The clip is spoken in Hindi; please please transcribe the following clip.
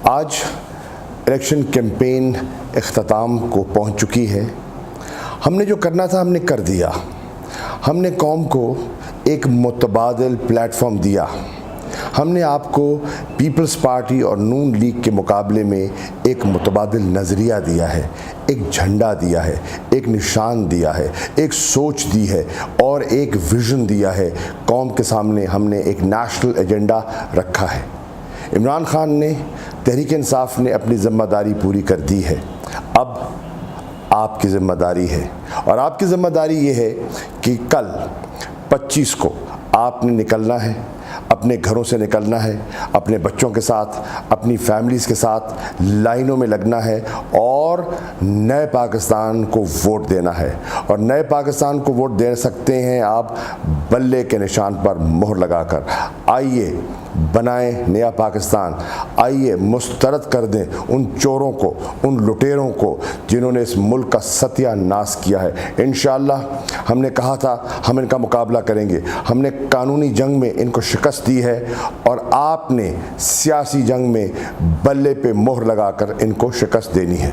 आज इलेक्शन कैंपेन इख्तिताम को पहुंच चुकी है। हमने जो करना था हमने कर दिया। हमने कौम को एक मुतबादिल प्लेटफॉर्म दिया। हमने आपको पीपल्स पार्टी और नून लीग के मुकाबले में एक मुतबादिल नज़रिया दिया है, एक झंडा दिया है, एक निशान दिया है, एक सोच दी है और एक विज़न दिया है। कौम के सामने हमने एक नेशनल एजेंडा रखा है। इमरान खान ने, तहरीक इंसाफ ने अपनी ज़िम्मेदारी पूरी कर दी है। अब आपकी ज़िम्मेदारी है और आपकी ज़िम्मेदारी ये है कि कल 25 को आपने निकलना है, अपने घरों से निकलना है, अपने बच्चों के साथ, अपनी फैमिलीज़ के साथ लाइनों में लगना है और नए पाकिस्तान को वोट देना है। और नए पाकिस्तान को वोट दे सकते हैं आप बल्ले के निशान पर मोहर लगाकर। आइए बनाएं नया पाकिस्तान। आइए मुस्तरद कर दें उन चोरों को, उन लुटेरों को जिन्होंने इस मुल्क का सत्यानाश किया है। इंशाअल्लाह हमने कहा था हम इनका मुकाबला करेंगे। हमने कानूनी जंग में इनको शिकस्त दी है और आपने सियासी जंग में बल्ले पे मोहर लगाकर इनको शिकस्त देनी है।